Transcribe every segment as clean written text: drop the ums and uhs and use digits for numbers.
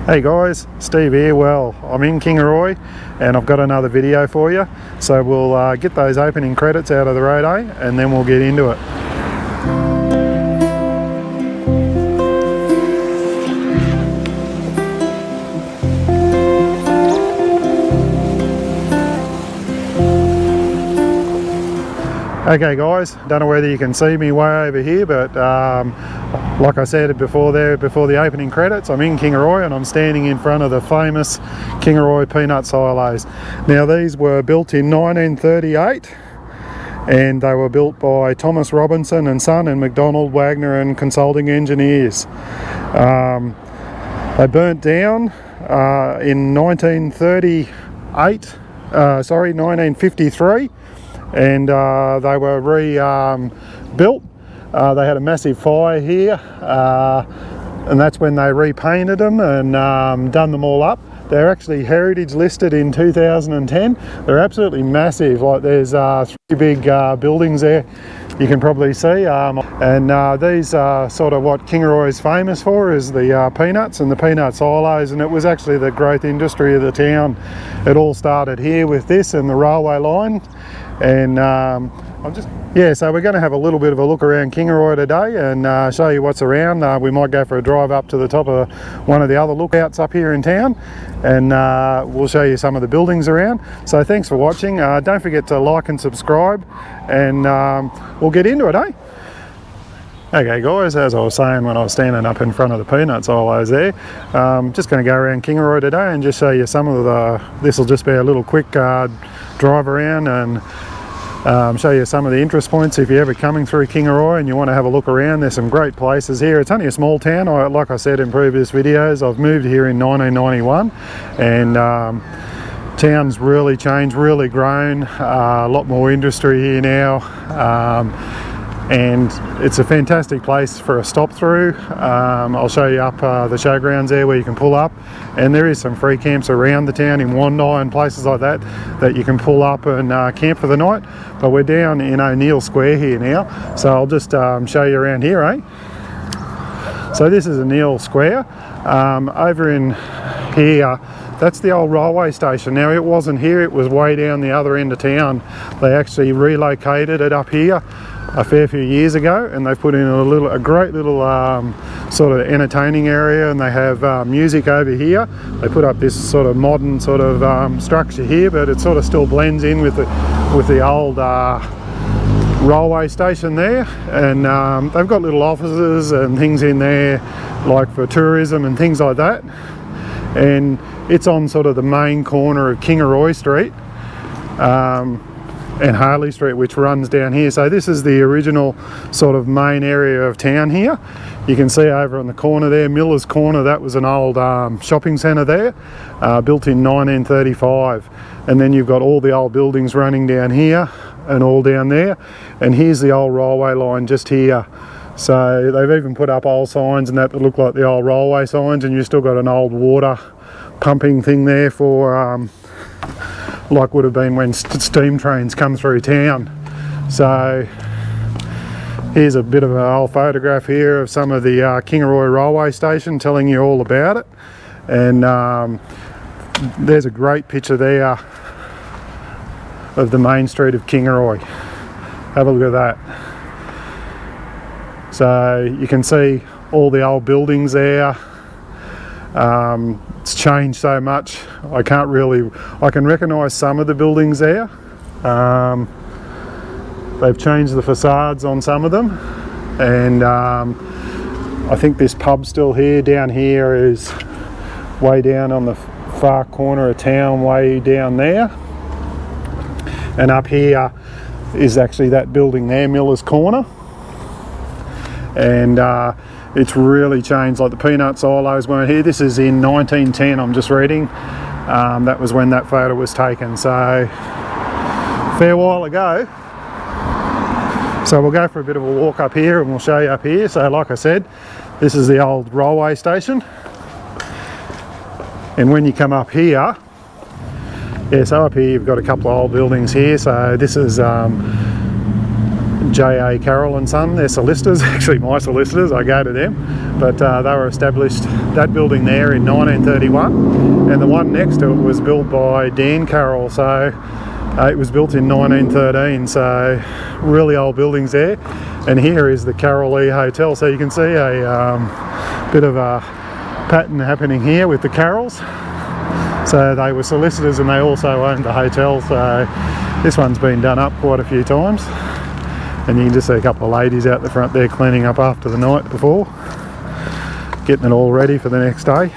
Hey guys, Steve here. Well, I'm in Kingaroy and I've got another video for you. So we'll get those opening credits out of the road, and then we'll get into it. Okay guys, don't know whether you can see me way over here, but like I said before the opening credits, I'm in Kingaroy and I'm standing in front of the famous Kingaroy peanut silos. Now these were built in 1938 and they were built by Thomas Robinson and Son and McDonald, Wagner and Consulting Engineers. They burnt down in 1953. And they were rebuilt. They had a massive fire here, and that's when they repainted them and done them all up. They're actually heritage listed in 2010. They're absolutely massive. Like there's 3 big buildings there you can probably see, and these are sort of what Kingaroy is famous for, is the peanuts and the peanut silos, and it was actually the growth industry of the town. It all started here with this and the railway line. And so we're going to have a little bit of a look around Kingaroy today and show you what's around. We might go for a drive up to the top of one of the other lookouts up here in town, and we'll show you some of the buildings around. So thanks for watching. Don't forget to like and subscribe, and we'll get into it, Okay guys, as I was saying when I was standing up in front of the peanut silos there, just going to go around Kingaroy today and just show you some of this will just be a little quick drive around and show you some of the interest points if you're ever coming through Kingaroy and you want to have a look around. There's some great places here. It's only a small town. Like I said in previous videos, I've moved here in 1991 and town's really changed, really grown, a lot more industry here now. And it's a fantastic place for a stop through. I'll show you up the showgrounds there where you can pull up, and there is some free camps around the town in Wandi and places like that you can pull up and camp for the night. But we're down in O'Neill Square here now, so I'll just show you around here, So this is O'Neill Square. Over in here, that's the old railway station. Now it wasn't here, it was way down the other end of town. They actually relocated it up here a fair few years ago, and they've put in a great little sort of entertaining area, and they have music over here. They put up this sort of modern sort of structure here, but it sort of still blends in with the old railway station there, and they've got little offices and things in there like for tourism and things like that. And it's on sort of the main corner of Kingaroy Street and Harley Street, which runs down here. So this is the original sort of main area of town here. You can see over on the corner there, Miller's Corner, that was an old shopping centre there, built in 1935. And then you've got all the old buildings running down here and all down there. And here's the old railway line just here. So they've even put up old signs and that look like the old railway signs, and you've still got an old water pumping thing there for like would have been when steam trains come through town. So here's a bit of an old photograph here of some of the Kingaroy railway station, telling you all about it. And there's a great picture there of the main street of Kingaroy. Have a look at that. So you can see all the old buildings there. It's changed so much. I can recognise some of the buildings there. They've changed the facades on some of them, and I think this pub's still here. Down here is way down on the far corner of town, way down there. And up here is actually that building there, Miller's Corner. And it's really changed. Like the peanut silos weren't here. This is in 1910, I'm just reading. That was when that photo was taken, so a fair while ago. So we'll go for a bit of a walk up here and we'll show you up here. So like I said, this is the old railway station. And when you come up here, so up here you've got a couple of old buildings here. So this is J.A. Carroll and Son, they're solicitors, actually my solicitors, I go to them. but they were established, that building there, in 1931, and the one next to it was built by Carroll, so it was built in 1913, so really old buildings there. And here is the Carroll Hotel, so you can see a bit of a pattern happening here with the Carrolls. So they were solicitors and they also owned the hotel, so this one's been done up quite a few times. And you can just see a couple of ladies out the front there cleaning up after the night before, getting it all ready for the next day.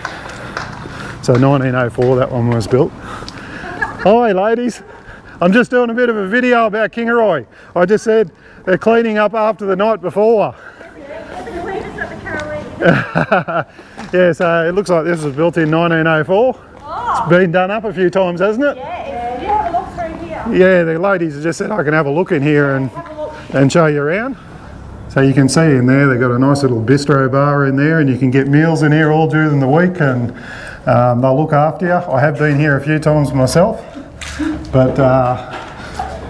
So 1904 that one was built. Hi ladies, I'm just doing a bit of a video about Kingaroy. I just said they're cleaning up after the night before. Yeah, so it looks like this was built in 1904. Oh. It's been done up a few times, hasn't it? Yeah, did you have a look through here? Yeah, the ladies have just said I can have a look in here and show you around. So you can see in there they've got a nice little bistro bar in there, and you can get meals in here all during the week, and they'll look after you. I have been here a few times myself, but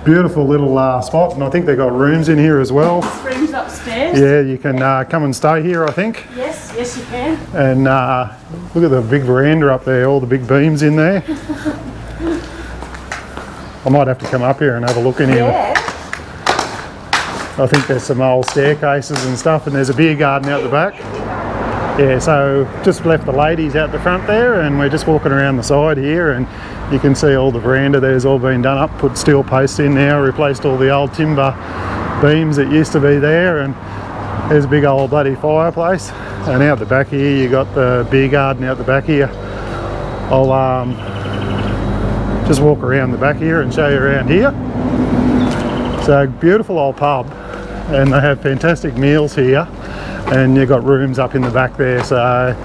beautiful little spot, and I think they've got rooms in here as well. Rooms upstairs. Yeah, you can come and stay here, I think. Yes, yes you can. And look at the big veranda up there, all the big beams in there. I might have to come up here and have a look in here. Yeah. I think there's some old staircases and stuff, and there's a beer garden out the back. Yeah, so just left the ladies out the front there, and we're just walking around the side here, and you can see all the veranda there's all been done up, put steel posts in now, replaced all the old timber beams that used to be there, and there's a big old bloody fireplace. And out the back here you got the beer garden out the back here. I'll just walk around the back here and show you around here. So beautiful old pub, and they have fantastic meals here, and you've got rooms up in the back there. So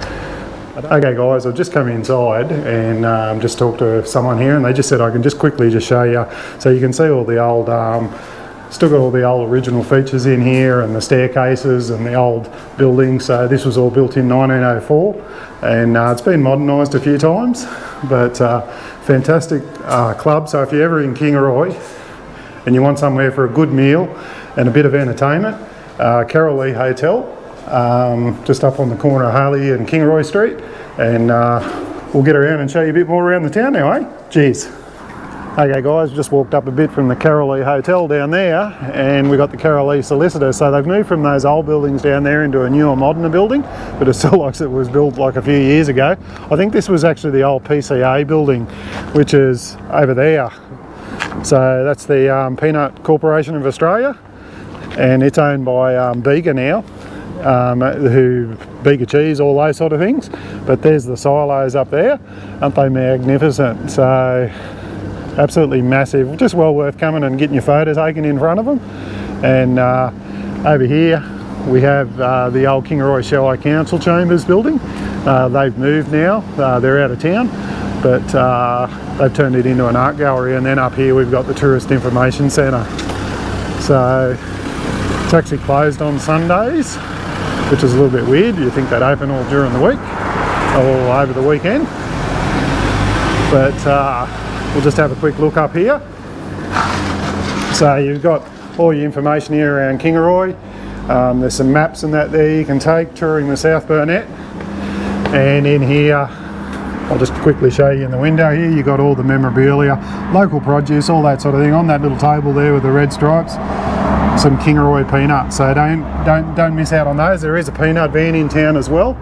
okay guys, I've just come inside and just talked to someone here, and they just said I can just quickly just show you. So you can see all the old still got all the old original features in here, and the staircases and the old buildings. So this was all built in 1904, and it's been modernised a few times, but fantastic club. So if you're ever in Kingaroy and you want somewhere for a good meal and a bit of entertainment, Carroll Hotel, just up on the corner of Harley and Kingaroy Street, and we'll get around and show you a bit more around the town now, eh? Cheers. Okay guys, just walked up a bit from the Carroll Hotel down there, and we got the Carroll solicitors. So they've moved from those old buildings down there into a newer, moderner building, but it still looks like it was built like a few years ago. I think this was actually the old PCA building, which is over there. So that's the Peanut Corporation of Australia, and it's owned by Bega now, who Bega cheese, all those sort of things. But there's the silos up there, aren't they magnificent? So absolutely massive, just well worth coming and getting your photos taken in front of them. And over here we have the old Kingaroy Showgrounds Council Chambers building. They've moved now, they're out of town, but they've turned it into an art gallery. And then up here we've got the Tourist Information Centre. So it's actually closed on Sundays, which is a little bit weird. You think they'd open all during the week, all over the weekend. But we'll just have a quick look up here. So you've got all your information here around Kingaroy. There's some maps and that there you can take touring the South Burnett. And in here, I'll just quickly show you in the window here, you've got all the memorabilia, local produce, all that sort of thing. On that little table there with the red stripes, some Kingaroy peanuts. So don't miss out on those. There is a peanut van in town as well.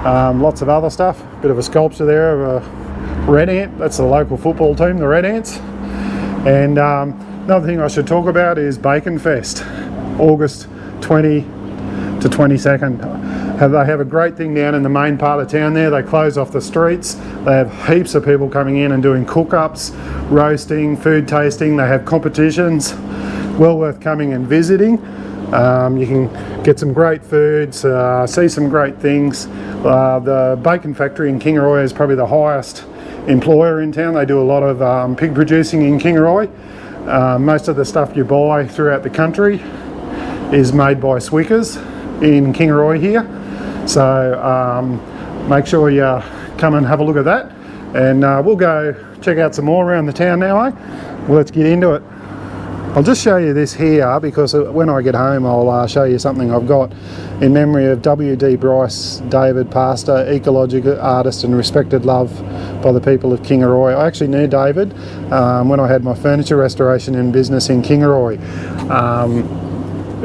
Lots of other stuff. Bit of a sculpture there of a Red Ant. That's the local football team, the Red Ants. And another thing I should talk about is Bacon Fest, August 20 to 22nd. They have a great thing down in the main part of town there. They close off the streets. They have heaps of people coming in and doing cook-ups, roasting, food tasting. They have competitions. Well worth coming and visiting. You can get some great foods, see some great things. The bacon factory in Kingaroy is probably the highest employer in town. They do a lot of pig producing in Kingaroy. Most of the stuff you buy throughout the country is made by Swickers in Kingaroy here. So make sure you come and have a look at that, and we'll go check out some more around the town now, eh? Well, let's get into it. I'll just show you this here because when I get home I'll show you something I've got in memory of W.D. Bryce, David, pastor, ecological artist and respected love by the people of Kingaroy. I actually knew David when I had my furniture restoration in business in Kingaroy.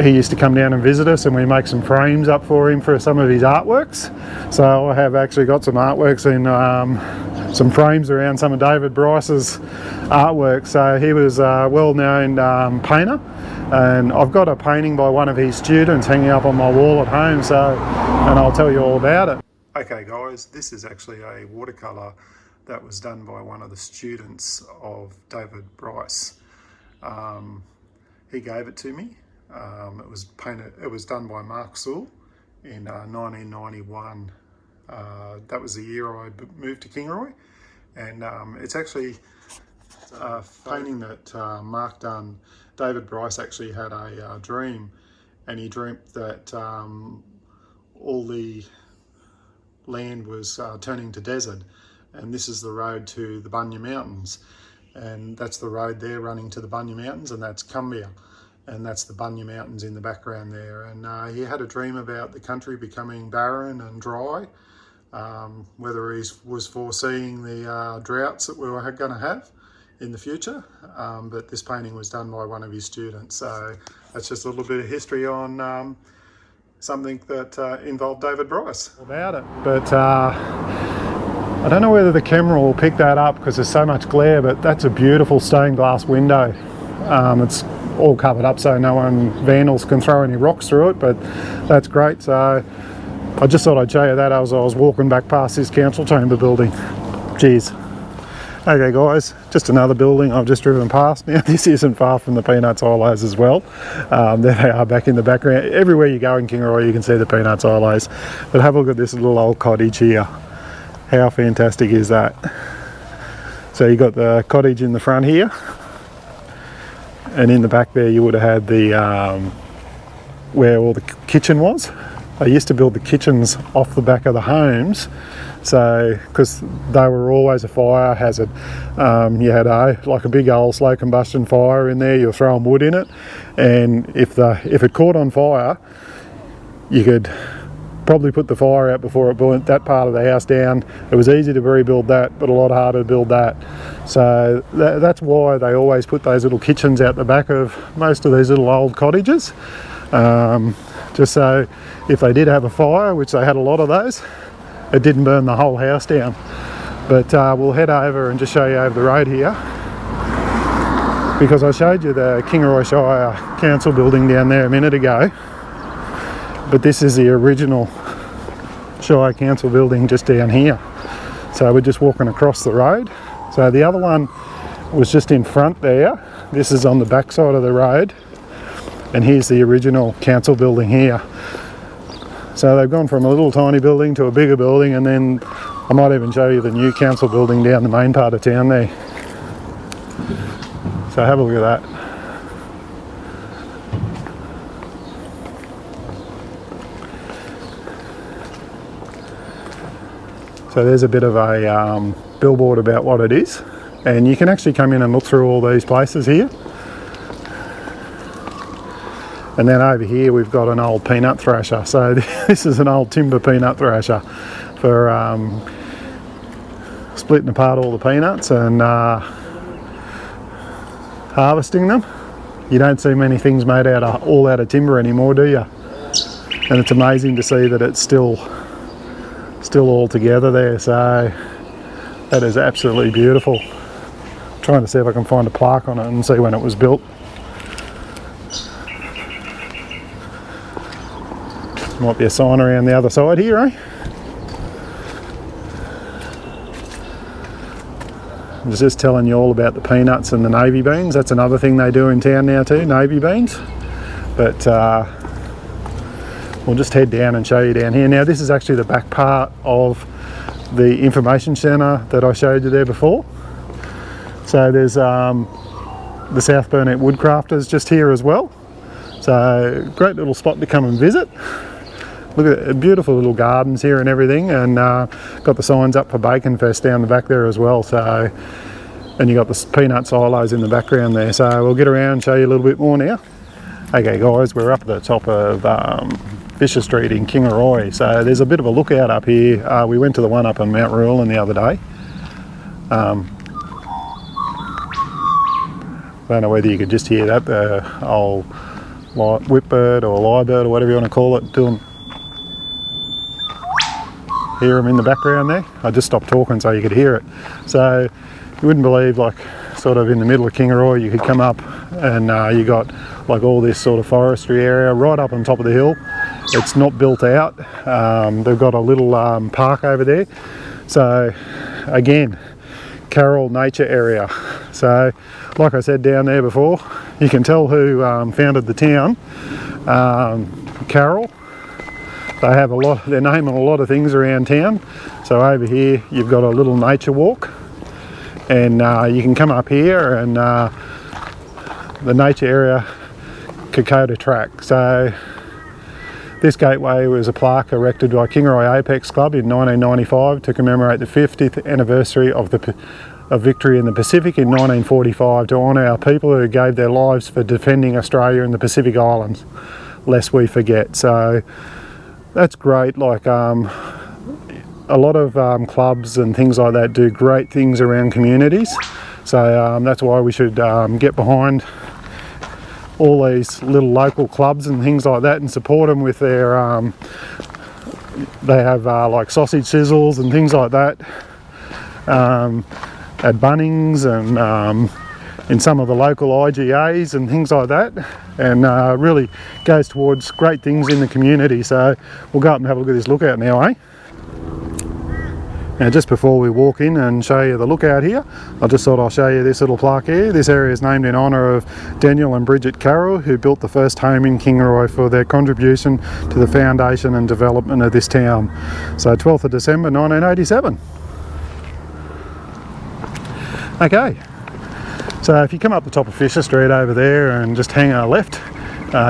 He used to come down and visit us and we make some frames up for him for some of his artworks. So I have actually got some artworks in some frames around some of David Bryce's artwork. So he was a well-known painter, and I've got a painting by one of his students hanging up on my wall at home, and I'll tell you all about it. Okay guys, this is actually a watercolour that was done by one of the students of David Bryce. He gave it to me. It was painted. It was done by Mark Sewell in 1991. That was the year I moved to Kingaroy, and it's actually a painting that Mark done. David Bryce actually had a dream, and he dreamt that all the land was turning to desert, and this is the road to the Bunya Mountains, and that's the road there running to the Bunya Mountains, and that's Cumbia. And that's the Bunya Mountains in the background there. And he had a dream about the country becoming barren and dry, whether he was foreseeing the droughts that we were going to have in the future. But this painting was done by one of his students. So that's just a little bit of history on something that involved David Bryce. About it. But I don't know whether the camera will pick that up because there's so much glare, but that's a beautiful stained glass window. It's all covered up so no one, vandals, can throw any rocks through it, but that's great. So I just thought I'd show you that as I was walking back past this council chamber building. Cheers. Okay guys, just another building I've just driven past. Now this isn't far from the Peanuts silos as well. There they are back in the background. Everywhere you go in Kingaroy you can see the Peanuts silos. But have a look at this little old cottage here. How fantastic is that? So you got the cottage in the front here, and in the back there you would have had the where all the kitchen was. They used to build the kitchens off the back of the homes, so because they were always a fire hazard. You had like a big old slow combustion fire in there. You're throwing wood in it, and if it caught on fire, you could probably put the fire out before it burnt that part of the house down. It was easy to rebuild that, but a lot harder to build that. So that's why they always put those little kitchens out the back of most of these little old cottages. Just so if they did have a fire, which they had a lot of those, it didn't burn the whole house down. But we'll head over and just show you over the road here, because I showed you the Kingaroy Shire Council building down there a minute ago. But this is the original Shire Council building just down here. So we're just walking across the road. So the other one was just in front there. This is on the back side of the road. And here's the original council building here. So they've gone from a little tiny building to a bigger building, and then I might even show you the new council building down the main part of town there. So have a look at that. So there's a bit of a billboard about what it is, and you can actually come in and look through all these places here. And then over here we've got an old peanut thrasher. So this is an old timber peanut thrasher for splitting apart all the peanuts and harvesting them. You don't see many things made all out of timber anymore, do you? And it's amazing to see that it's still all together there. So that is absolutely beautiful. I'm trying to see if I can find a plaque on it and see when it was built. Might be a sign around the other side here, eh? I'm just telling you all about the peanuts and the navy beans. That's another thing they do in town now too, navy beans. But we'll just head down and show you down here. Now this is actually the back part of the information centre that I showed you there before. So there's the South Burnett Woodcrafters just here as well. So great little spot to come and visit. Look at the beautiful little gardens here and everything, and got the signs up for Bacon Fest down the back there as well. So and you got the peanut silos in the background there. So we'll get around and show you a little bit more now. Okay guys, we're up at the top of Fisher Street in Kingaroy, so there's a bit of a lookout up here. We went to the one up on Mount Rural the other day. I don't know whether you could just hear that, the old whipbird or lyrebird or whatever you want to call it, doing. Hear them in the background there. I just stopped talking so you could hear it. So you wouldn't believe, like sort of in the middle of Kingaroy, you could come up and you got like all this sort of forestry area right up on top of the hill. It's not built out. They've got a little park over there. So again, Carroll nature area. So like I said down there before, you can tell who founded the town, Carroll. They have they're naming a lot of things around town. So over here you've got a little nature walk, and you can come up here and the nature area Kokoda track. So this gateway was a plaque erected by Kingaroy Apex Club in 1995 to commemorate the 50th anniversary of victory in the Pacific in 1945, to honour our people who gave their lives for defending Australia and the Pacific Islands, lest we forget. So that's great. Like a lot of clubs and things like that do great things around communities. So that's why we should get behind all these little local clubs and things like that and support them with their they have like sausage sizzles and things like that at Bunnings and in some of the local IGAs and things like that, and really goes towards great things in the community. So we'll go up and have a look at this lookout now, eh? Now just before we walk in and show you the lookout here, I just thought I'll show you this little plaque here. This area is named in honour of Daniel and Bridget Carroll, who built the first home in Kingaroy, for their contribution to the foundation and development of this town. So 12th of December 1987. Okay, so if you come up the top of Fisher Street over there and just hang a left,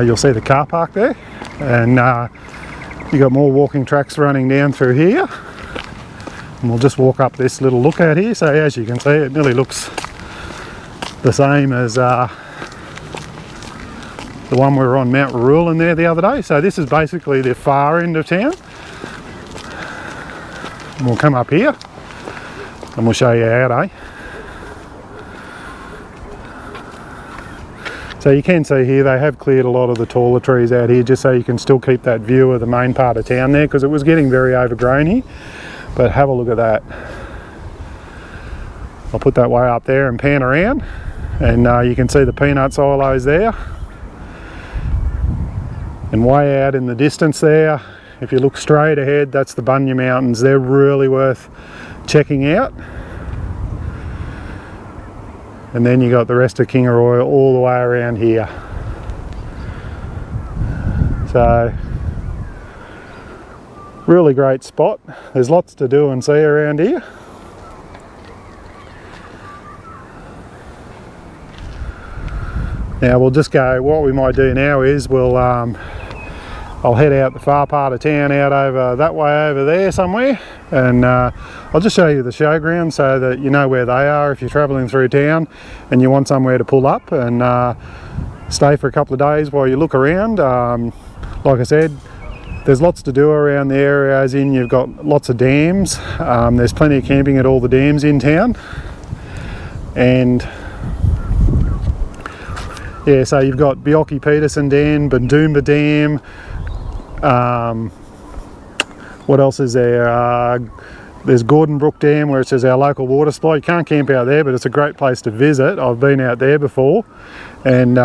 you'll see the car park there, and you've got more walking tracks running down through here. And we'll just walk up this little lookout here. So as you can see, it nearly looks the same as the one we were on Mount Rural in there the other day. So this is basically the far end of town. And we'll come up here and we'll show you out, eh? So you can see here they have cleared a lot of the taller trees out here just so you can still keep that view of the main part of town there, because it was getting very overgrown here. But have a look at that. I'll put that way up there and pan around, and you can see the peanut silos there. And way out in the distance there, if you look straight ahead, that's the Bunya Mountains. They're really worth checking out. And then you got the rest of Kingaroy all the way around here. So really great spot. There's lots to do and see around here. Now we'll just go, what we might do now is we'll I'll head out the far part of town, out over that way over there somewhere, and I'll just show you the showgrounds so that you know where they are if you're travelling through town and you want somewhere to pull up and stay for a couple of days while you look around. Like I said, there's lots to do around the area, as in you've got lots of dams. There's plenty of camping at all the dams in town, and yeah, so you've got Bioki Peterson Dam, Bundoomba Dam. What else is there? There's Gordon Brook Dam, where it says our local water supply. You can't camp out there, but it's a great place to visit. I've been out there before, and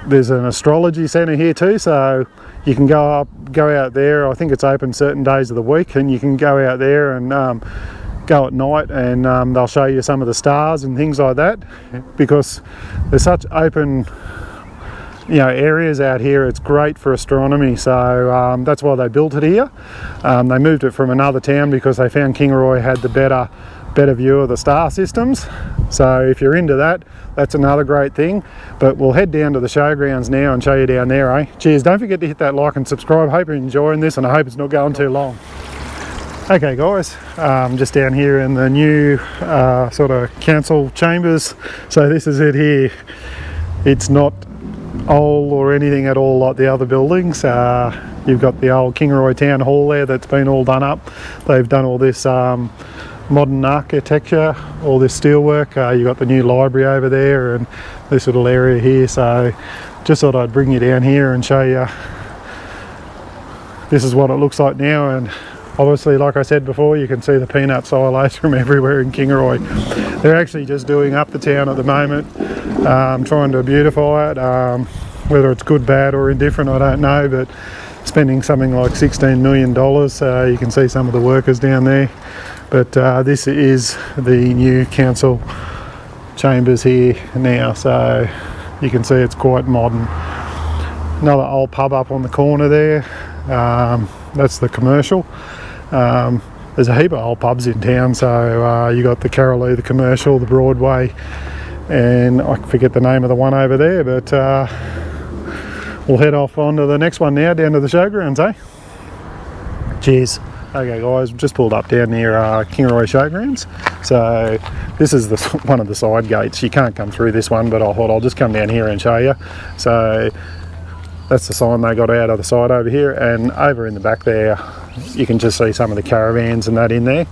there's an astrology centre here too, so you can go out there. I think it's open certain days of the week, and you can go out there and go at night, and they'll show you some of the stars and things like that, because there's such open areas out here. It's great for astronomy, so that's why they built it here. They moved it from another town because they found Kingaroy had the better view of the star systems. So if you're into that, that's another great thing. But we'll head down to the showgrounds now and show you down there, eh? Cheers. Don't forget to hit that like and subscribe. Hope you're enjoying this, and I hope it's not going too long. Okay guys, just down here in the new sort of council chambers. So this is it here. It's not old or anything at all like the other buildings. You've got the old Kingaroy Town Hall there that's been all done up. They've done all this modern architecture, all this steelwork. You've got the new library over there and this little area here. So just thought I'd bring you down here and show you this is what it looks like now. And obviously, like I said before, you can see the peanut silos from everywhere in Kingaroy. They're actually just doing up the town at the moment, trying to beautify it. Whether it's good, bad or indifferent, I don't know, but spending something like $16 million. You can see some of the workers down there. But this is the new council chambers here now, so you can see it's quite modern. Another old pub up on the corner there. That's the commercial. There's a heap of old pubs in town, so you got the Carroll, the commercial, the Broadway, and I forget the name of the one over there, but we'll head off on to the next one now, down to the showgrounds, eh? Cheers. Okay guys, just pulled up down near Kingaroy Showgrounds. So this is one of the side gates. You can't come through this one, but I thought I'll just come down here and show you. So that's the sign they got out of the side over here, and over in the back there you can just see some of the caravans and that in there.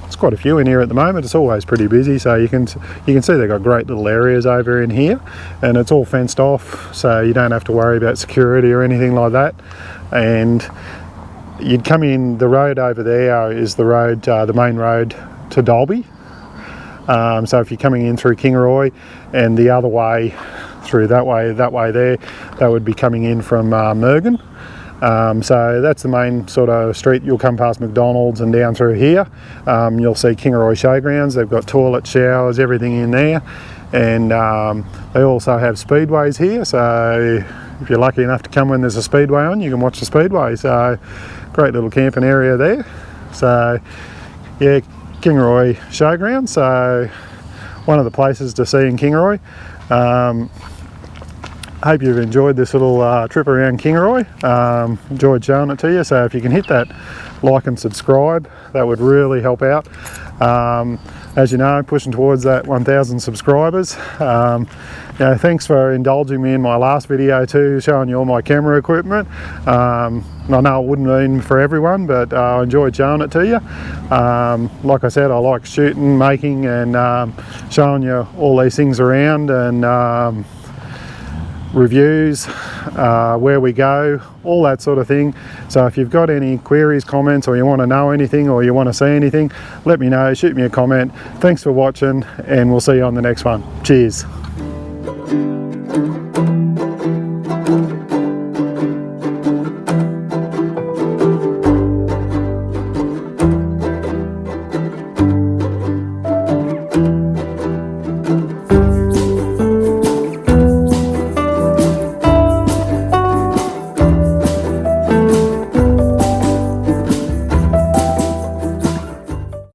There's quite a few in here at the moment. It's always pretty busy, so you can see they've got great little areas over in here, and it's all fenced off, so you don't have to worry about security or anything like that. And you'd come in, the road over there is the road, the main road to Dalby. So if you're coming in through Kingaroy, and the other way through that way there, that would be coming in from Mergen. So that's the main sort of street. You'll come past McDonald's and down through here. You'll see Kingaroy Showgrounds. They've got toilets, showers, everything in there. And they also have speedways here. So if you're lucky enough to come when there's a speedway on, you can watch the speedway. So great little camping area there. So yeah, Kingaroy Showgrounds. So one of the places to see in Kingaroy. Hope you've enjoyed this little trip around Kingaroy. Enjoyed showing it to you, so if you can hit that like and subscribe, that would really help out. As you know, pushing towards that 1,000 subscribers. Thanks for indulging me in my last video too, showing you all my camera equipment. I know it wouldn't mean for everyone, but I enjoyed showing it to you. Like I said, I like shooting, making and showing you all these things around, and reviews, where we go, all that sort of thing. So if you've got any queries, comments, or you want to know anything, or you want to see anything, let me know, shoot me a comment. Thanks for watching, and we'll see you on the next one. Cheers.